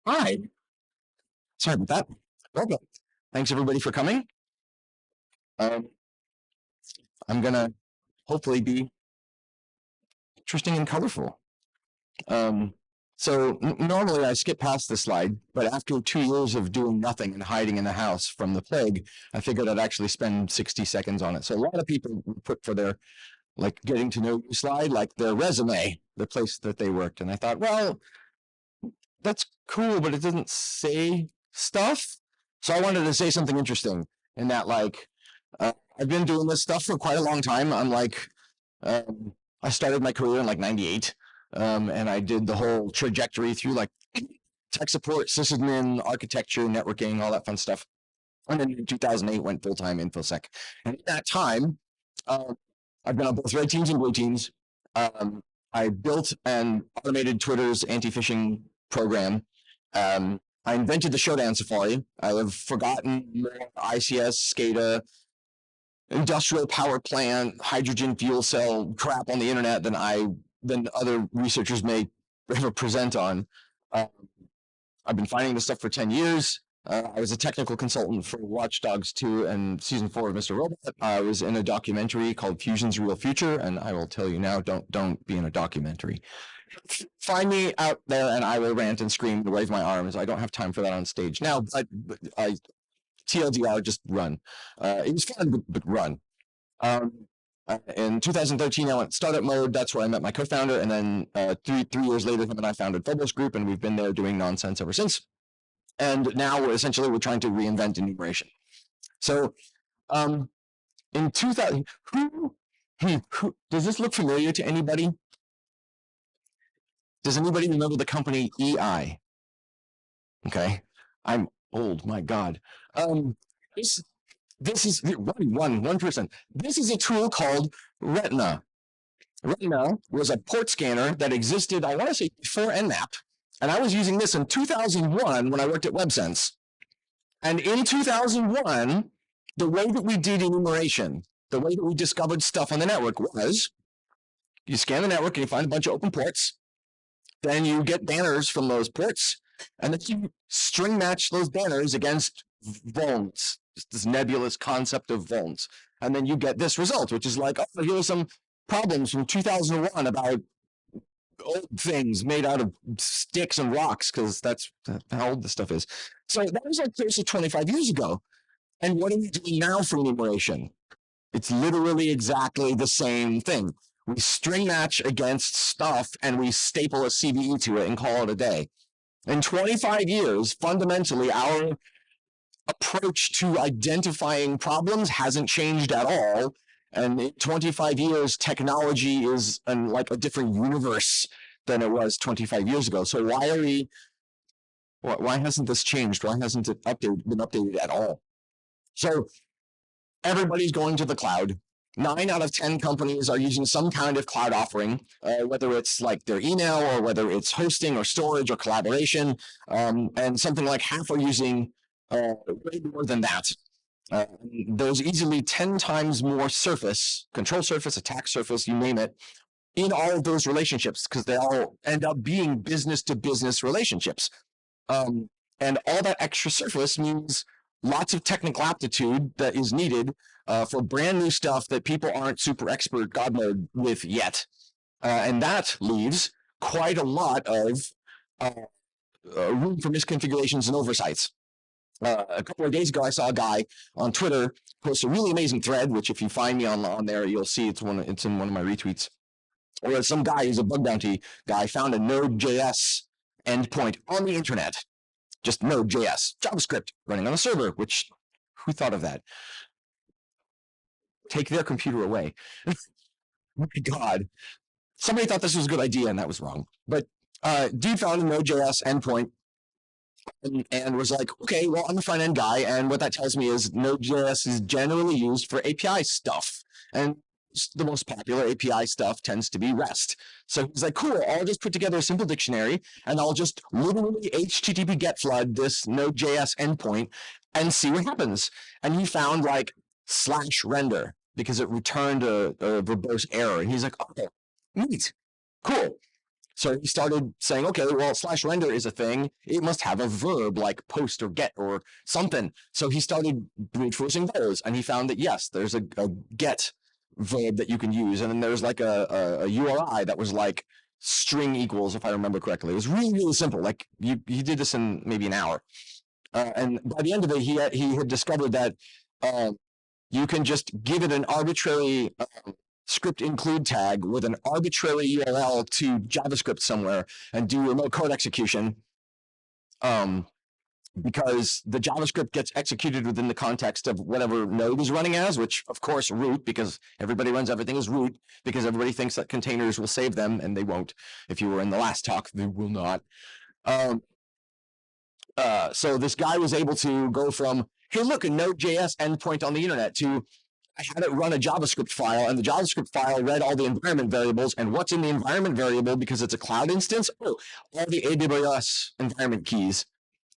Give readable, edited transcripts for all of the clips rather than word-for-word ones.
Hi. Sorry about that. Welcome. Thanks everybody for coming. I'm gonna hopefully be interesting and colorful. So normally I skip past this slide, but after 2 years of doing nothing and hiding in the house from the plague, I figured I'd actually spend 60 seconds on it. So a lot of people put for their like getting to know you slide, like their resume, the place that they worked. And I thought, well, that's cool, but it doesn't say stuff. So I wanted to say something interesting in that, like, I've been doing this stuff for quite a long time. I'm like, I started my career in like 98, and I did the whole trajectory through like tech support, sysadmin, architecture, networking, all that fun stuff. And then in 2008, went full-time InfoSec. And at that time, I've been on both red teams and blue teams. I built and automated Twitter's anti-phishing program. I invented the shodan Safari. I have forgotten more ICS, SCADA, industrial power plant, hydrogen fuel cell crap on the internet than other researchers may ever present on. I've been finding this stuff for 10 years. I was a technical consultant for Watch Dogs 2 and season 4 of Mr. Robot. I was in a documentary called Fusion's Real Future, and I will tell you now, don't be in a documentary. Find me out there and I will rant and scream and wave my arms. I don't have time for that on stage now, but I TLDR, just run. It was fun, but run. In 2013, I went startup mode. That's where I met my co-founder. And then three years later, him and I founded Phobos Group, and we've been there doing nonsense ever since. And now we're trying to reinvent enumeration. So in 2000, who does this look familiar to anybody? Does anybody remember the company EI? Okay, I'm old, my God. This is 1%. This is a tool called Retina. Retina was a port scanner that existed, I want to say, before nmap. And I was using this in 2001 when I worked at WebSense. And in 2001, the way that we did enumeration, the way that we discovered stuff on the network was you scan the network and you find a bunch of open ports. Then you get banners from those ports, and then you string match those banners against vulns, this nebulous concept of vulns. And then you get this result, which is like, oh, here are some problems from 2001 about old things made out of sticks and rocks, because that's how old this stuff is. So that was like close to 25 years ago. And what are we doing now for enumeration? It's literally exactly the same thing. We string match against stuff and we staple a CVE to it and call it a day. In 25 years, fundamentally, our approach to identifying problems hasn't changed at all. And in 25 years, technology is like a different universe than it was 25 years ago. So why hasn't this changed? Why hasn't it been updated at all? So everybody's going to the cloud. 9 out of 10 companies are using some kind of cloud offering, whether it's like their email or whether it's hosting or storage or collaboration. And something like half are using way more than that. There's easily 10 times more surface, control surface, attack surface, you name it, in all of those relationships, because they all end up being business-to-business relationships. And all that extra surface means lots of technical aptitude that is needed for brand new stuff that people aren't super expert God mode with yet. And that leaves quite a lot of room for misconfigurations and oversights. A couple of days ago, I saw a guy on Twitter post a really amazing thread, which if you find me on there, you'll see it's in one of my retweets. Or some guy who's a bug bounty guy found a Node.js endpoint on the internet. Just Node.js, JavaScript running on a server, which, who thought of that? Take their computer away. My God. Somebody thought this was a good idea, and that was wrong. But dude found a Node.js endpoint and was like, okay, well, I'm a front-end guy, and what that tells me is Node.js is generally used for API stuff. And the most popular API stuff tends to be REST. So he's like, cool, I'll just put together a simple dictionary, and I'll just literally HTTP get flood this Node.js endpoint and see what happens. And he found like /render because it returned a verbose error. And he's like, okay, neat, cool. So he started saying, okay, well, slash render is a thing. It must have a verb like post or get or something. So he started brute forcing those, and he found that yes, there's a get verb that you can use, and then there's like a URI that was like string equals, if I remember correctly. It was really, really simple. Like he did this in maybe an hour, and by the end of it, he had discovered that you can just give it an arbitrary script include tag with an arbitrary URL to JavaScript somewhere and do remote code execution. Because the JavaScript gets executed within the context of whatever node is running as, which of course root, because everybody runs everything as root, because everybody thinks that containers will save them, and they won't. If you were in the last talk, they will not. So this guy was able to go from, hey, look, a Node.js endpoint on the internet to I had it run a JavaScript file, and the JavaScript file read all the environment variables, and what's in the environment variable, because it's a cloud instance? Oh, all the AWS environment keys.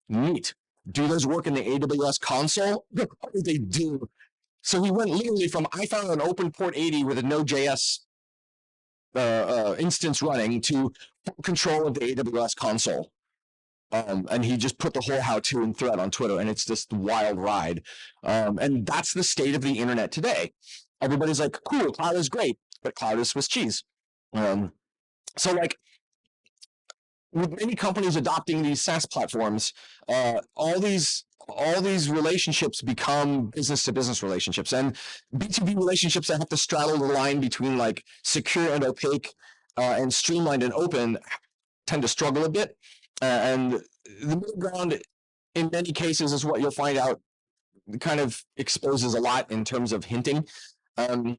Neat. Do those work in the AWS console? Oh, they do. So he went literally from, I found an open port 80 with a Node.js instance running to control of the AWS console. And he just put the whole how-to in thread on Twitter, and it's just wild ride. And that's the state of the internet today. Everybody's like, cool, cloud is great, but cloud is Swiss cheese. So like, with many companies adopting these SaaS platforms, all these relationships become business-to-business relationships, and B2B relationships that have to straddle the line between like secure and opaque and streamlined and open tend to struggle a bit. And the middle ground, in many cases, is what you'll find out kind of exposes a lot in terms of hinting. And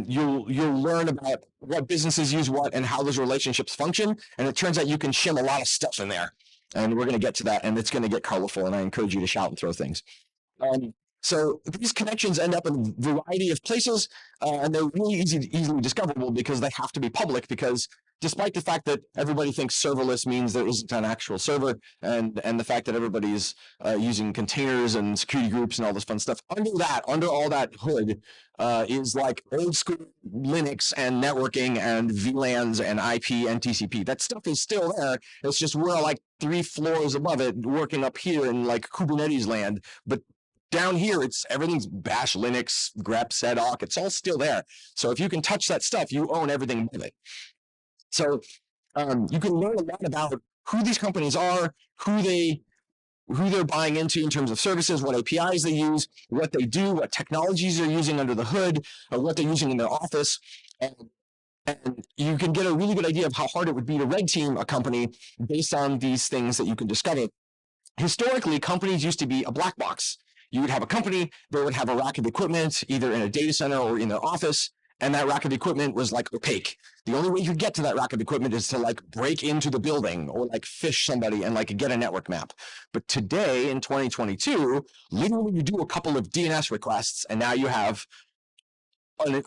you'll learn about what businesses use what and how those relationships function. And it turns out you can shim a lot of stuff in there. And we're going to get to that, and it's going to get colorful. And I encourage you to shout and throw things. So these connections end up in a variety of places, and they're really easily discoverable because they have to be public, because despite the fact that everybody thinks serverless means there isn't an actual server, and the fact that everybody's using containers and security groups and all this fun stuff, under all that hood is like old school Linux and networking and VLANs and IP and TCP. That stuff is still there. It's just we're like 3 floors above it, working up here in like Kubernetes land, but down here, everything's Bash, Linux, grep, sedawk. It's all still there. So if you can touch that stuff, you own everything above it. So you can learn a lot about who these companies are, who they're buying into in terms of services, what APIs they use, what they do, what technologies they're using under the hood, or what they're using in their office. And you can get a really good idea of how hard it would be to red team a company based on these things that you can discover. Historically, companies used to be a black box. You would have a company, they would have a rack of equipment, either in a data center or in their office, and that rack of equipment was like opaque. The only way you could get to that rack of equipment is to like break into the building or like fish somebody and like get a network map. But today in 2022, literally you do a couple of DNS requests and now you have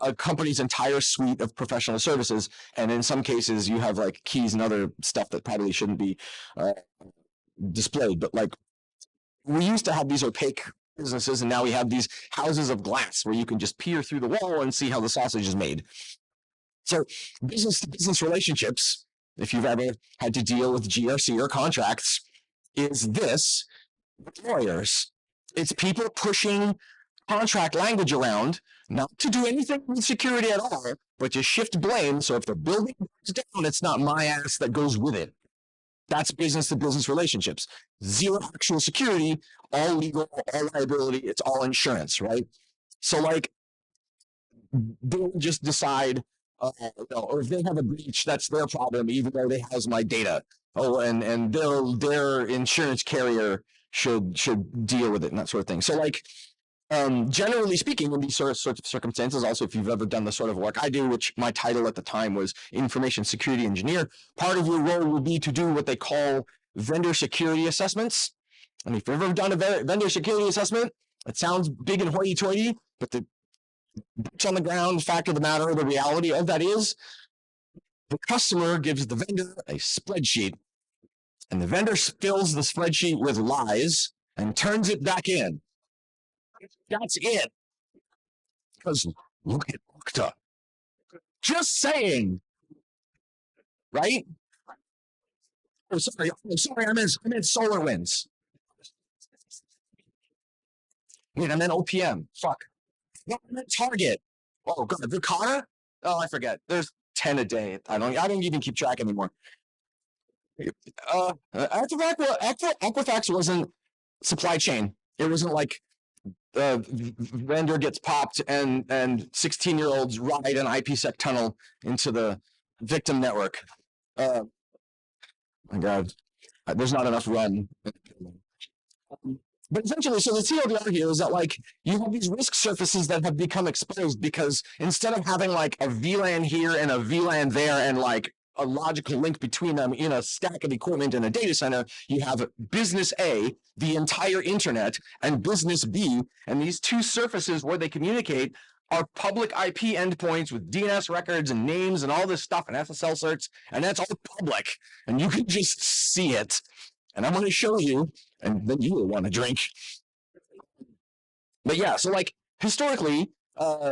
a company's entire suite of professional services. And in some cases you have like keys and other stuff that probably shouldn't be displayed. But like, we used to have these opaque businesses, and now we have these houses of glass where you can just peer through the wall and see how the sausage is made. So business-to-business relationships, if you've ever had to deal with GRC or contracts, is this with lawyers. It's people pushing contract language around, not to do anything with security at all, but to shift blame. So if the building goes down, it's not my ass that goes with it. That's business-to-business relationships. Zero actual security, all legal, all liability, it's all insurance, right? So like, they'll just decide, or if they have a breach, that's their problem, even though they house my data. Oh, and their insurance carrier should deal with it and that sort of thing. So like, generally speaking, in these sorts of circumstances, also if you've ever done the sort of work I do, which my title at the time was information security engineer, part of your role will be to do what they call vendor security assessments. And if you've ever done a vendor security assessment, it sounds big and hoity-toity, but the boots on the ground fact of the matter, the reality of that is, the customer gives the vendor a spreadsheet, and the vendor fills the spreadsheet with lies and turns it back in. That's it. Because look at Okta. Just saying. Right? Oh, sorry. Oh, sorry. I meant solar winds. Wait, I meant OPM. Fuck. No, I meant Target. Oh god, Vicata? Oh, I forget. There's 10 a day. I don't even keep track anymore. Equifax wasn't supply chain. It wasn't like vendor gets popped and 16-year-olds ride an IPsec tunnel into the victim network. My God, there's not enough run. But essentially, so the TLDR here is that like you have these risk surfaces that have become exposed because instead of having like a VLAN here and a VLAN there and like a logical link between them in a stack of equipment in a data center, you have business A, the entire internet, and business B, and these two surfaces where they communicate are public IP endpoints with DNS records and names and all this stuff and SSL certs, and that's all public, and you can just see it. And I'm going to show you, and then you will want to drink. But yeah, so like historically,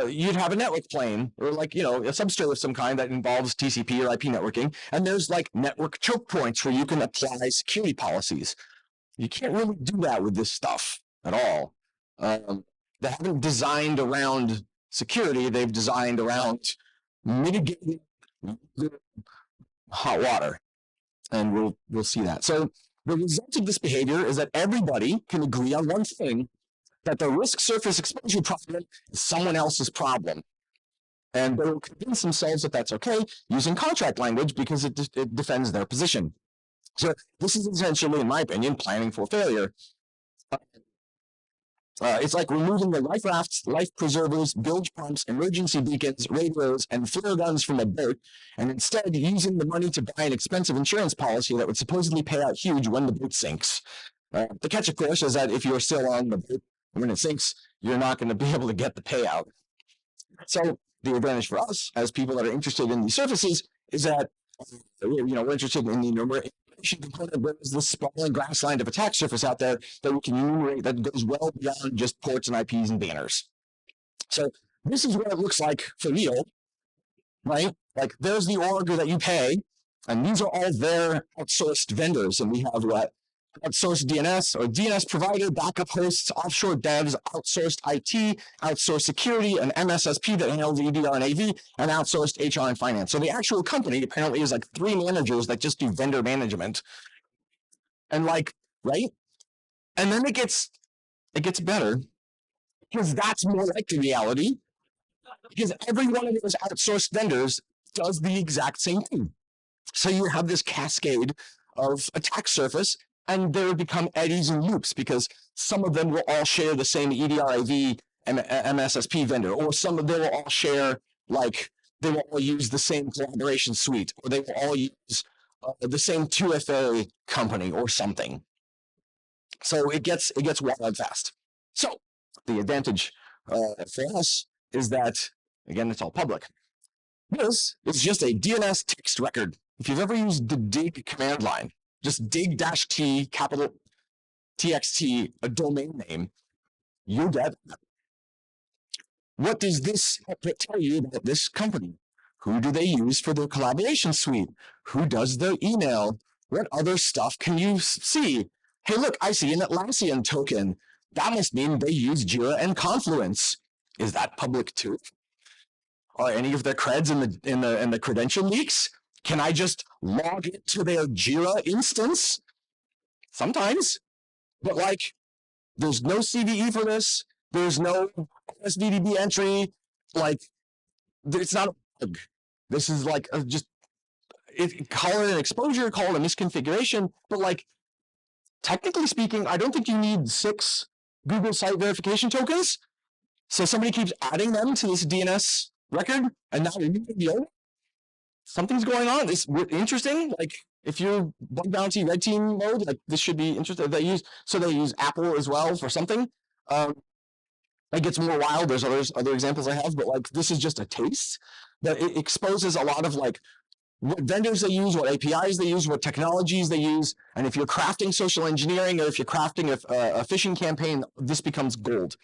you'd have a network plane or like, you know, a substrate of some kind that involves TCP or IP networking. And there's like network choke points where you can apply security policies. You can't really do that with this stuff at all. They haven't designed around security. They've designed around mitigating hot water. And we'll see that. So the result of this behavior is that everybody can agree on one thing, that the risk surface exposure problem is someone else's problem. And they will convince themselves that that's okay using contract language because it defends their position. So this is essentially, in my opinion, planning for failure. It's like removing the life rafts, life preservers, bilge pumps, emergency beacons, radios, and flare guns from a boat, and instead using the money to buy an expensive insurance policy that would supposedly pay out huge when the boat sinks. The catch, of course, is that if you're still on the boat when it sinks, you're not going to be able to get the payout. So the advantage for us as people that are interested in these services is that we're interested in the enumeration component. There's this sprawling grassland of attack surface out there that we can enumerate that goes well beyond just ports and IPs and banners. So this is what it looks like for real, right? Like there's the org that you pay, and these are all their outsourced vendors, and we have what? Outsourced DNS or DNS provider, backup hosts, offshore devs, outsourced IT, outsourced security, an MSSP that handles EDR and AV, and outsourced HR and finance. So the actual company apparently is like 3 managers that just do vendor management. And like, right? And then it gets better because that's more like the reality because every one of those outsourced vendors does the exact same thing. So you have this cascade of attack surface, and there become eddies and loops because some of them will all share the same EDR/AV MSSP vendor, or some of them will all share, like, they will all use the same collaboration suite, or they will all use the same 2FA company or something. So it gets wild fast. So the advantage for us is that, again, it's all public. This is just a DNS text record. If you've ever used the dig command line, just dig-t capital txt, a domain name, you get that. What does this tell you about this company? Who do they use for their collaboration suite? Who does their email? What other stuff can you see? Hey, look, I see an Atlassian token. That must mean they use Jira and Confluence. Is that public too? Are any of their creds in the credential leaks? Can I just log into their Jira instance? Sometimes, but like, there's no CVE for this. There's no SVDB entry. Like, it's not a bug. This is like call it an exposure, call it a misconfiguration. But like, technically speaking, I don't think you need 6 Google site verification tokens. So somebody keeps adding them to this DNS record, and now something's going on. It's interesting. Like if you're bug bounty red team mode, like this should be interesting. They use Apple as well for something. It gets more wild. There's other examples I have, but like this is just a taste. But it exposes a lot of like what vendors they use, what APIs they use, what technologies they use, and if you're crafting social engineering or if you're crafting a phishing campaign, this becomes gold.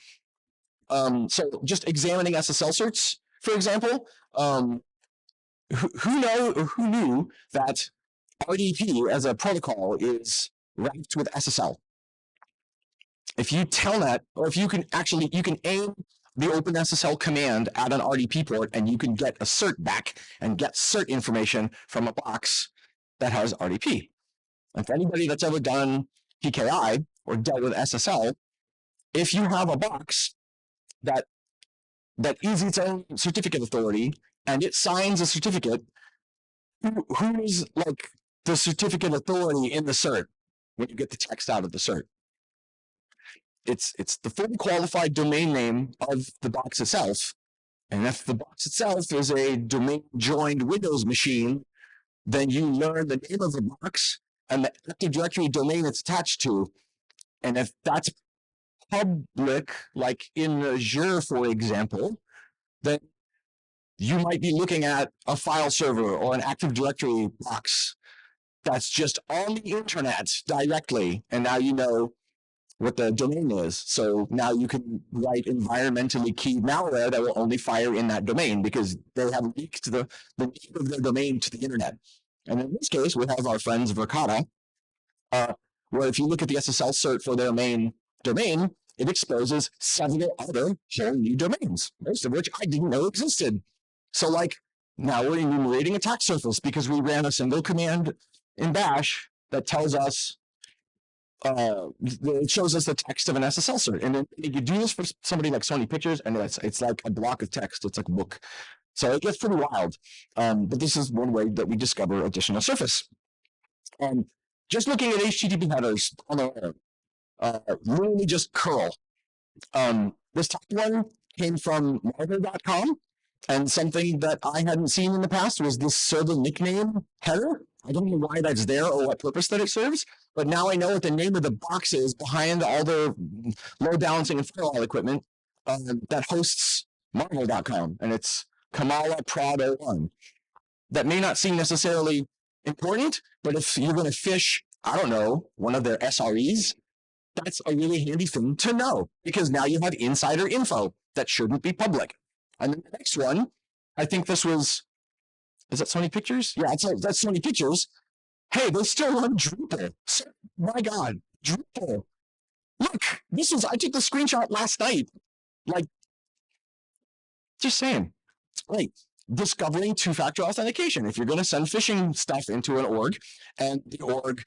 So just examining SSL certs, for example, who knew that RDP as a protocol is wrapped with SSL. If you telnet, or if you can actually, you can aim the OpenSSL command at an RDP port, and you can get a cert back and get cert information from a box that has RDP. And for anybody that's ever done PKI or dealt with SSL, if you have a box that is its own certificate authority and it signs a certificate, who is like the certificate authority in the cert when you get the text out of the cert? It's the fully qualified domain name of the box itself. And if the box itself is a domain joined Windows machine, then you learn the name of the box and the Active Directory domain it's attached to. And if that's public, like in Azure, for example, then you might be looking at a file server or an Active Directory box that's just on the internet directly. And now you know what the domain is. So now you can write environmentally keyed malware that will only fire in that domain because they have leaked the name of their domain to the internet. And in this case, we have our friends Verkada, where if you look at the SSL cert for their main domain, it exposes several other whole new domains, most of which I didn't know existed. So like now we're enumerating attack surface because we ran a single command in bash that tells us it shows us the text of an SSL cert. And then you do this for somebody like Sony Pictures, and it's like a block of text. It's like a book. So it gets pretty wild. But this is one way that we discover additional surface. Just looking at HTTP headers on their own, literally just curl. This top one came from marvel.com, and something that I hadn't seen in the past was this server nickname header. I don't know why that's there or what purpose that it serves, but now I know what the name of the box is behind all the load balancing and firewall equipment that hosts marvel.com, and it's Kamala Prod 01. That may not seem necessarily important, but if you're going to fish, I don't know, one of their SREs, that's a really handy thing to know, because now you have insider info that shouldn't be public. And then the next one, I think this was, is that Sony Pictures? Yeah, that's Sony Pictures. Hey, they still run Drupal. So, my God, Drupal. Look, I took the screenshot last night. Like, just saying. Right. Discovering two-factor authentication. If you're going to send phishing stuff into an org, and the org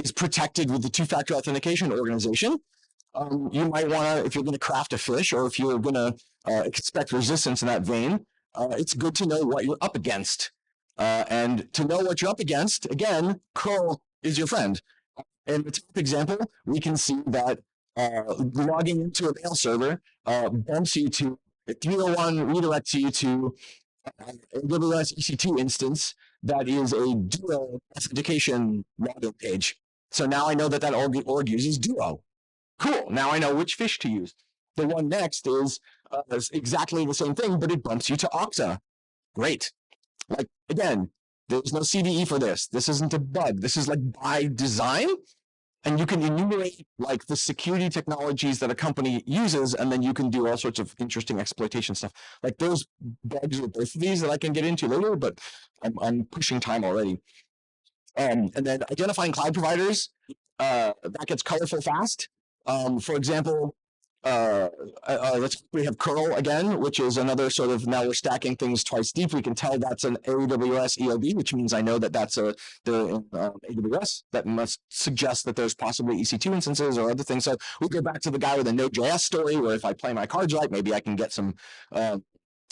is protected with the two-factor authentication organization, you might want to, if you're going to craft a phish, or if you're going to expect resistance in that vein, it's good to know what you're up against. And to know what you're up against, again, curl is your friend. In the top example, we can see that logging into a mail server bumps you to 301, redirects you to AWS EC2 instance that is a Duo authentication login page. So now I know that org uses Duo. Cool. Now I know which phish to use. The one next is exactly the same thing, but it bumps you to Okta. Great. Like, again, there's no CVE for this. This isn't a bug. This is like by design. And you can enumerate like the security technologies that a company uses, and then you can do all sorts of interesting exploitation stuff. Like there's bugs with both of these that I can get into later, but I'm pushing time already. And then identifying cloud providers, that gets colorful fast. For example, we have curl again, which is another sort of, now we're stacking things twice deep. We can tell that's an AWS ELB, which means I know that that's the AWS. That must suggest that there's possibly EC2 instances or other things. So we go back to the guy with the Node.js story, where if I play my cards right, maybe I can get some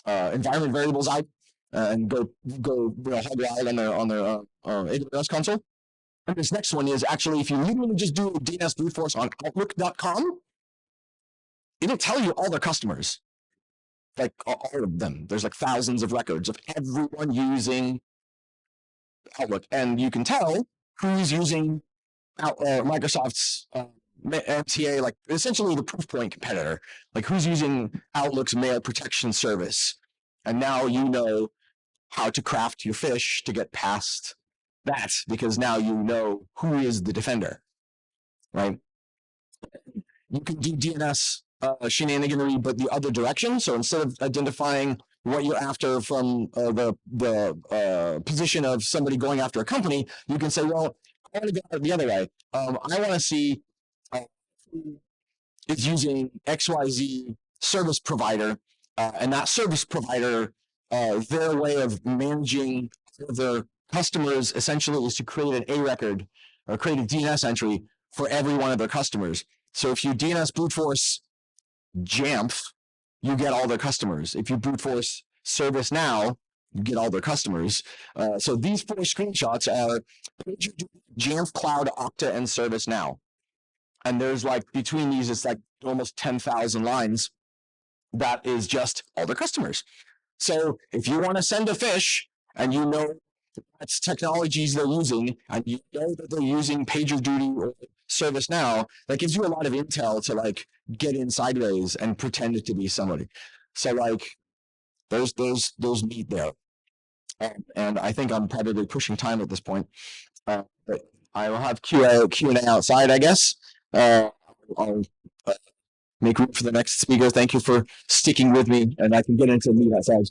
environment variables out and go hog wild on their AWS console. And this next one is actually, if you literally just do DNS brute force on Outlook.com, it'll tell you all their customers, like all of them. There's like thousands of records of everyone using Outlook, and you can tell who's using Microsoft's MTA, like essentially the Proofpoint competitor, like who's using Outlook's mail protection service. And now you know how to craft your phish to get past that, because now you know who is the defender, right? You can do DNS shenaniganery, but the other direction. So instead of identifying what you're after from the position of somebody going after a company, you can say, well, I want to go the other way. I want to see who is using XYZ service provider, and that service provider, their way of managing their customers essentially is to create an A record or create a DNS entry for every one of their customers. So if you DNS brute force Jamf, you get all their customers. If you brute force ServiceNow, you get all their customers. So these 4 screenshots are Jamf, Cloud, Okta, and ServiceNow. And there's like between these, it's like almost 10,000 lines. That is just all the customers. So if you want to send a fish and you know that's technologies they're using, and you know that they're using PagerDuty or ServiceNow, that gives you a lot of intel to like get in sideways and pretend it to be somebody. So like there's meat there. And I think I'm probably pushing time at this point. But I will have Q&A outside, I guess. I'll make room for the next speaker. Thank you for sticking with me, and I can get into meat outside.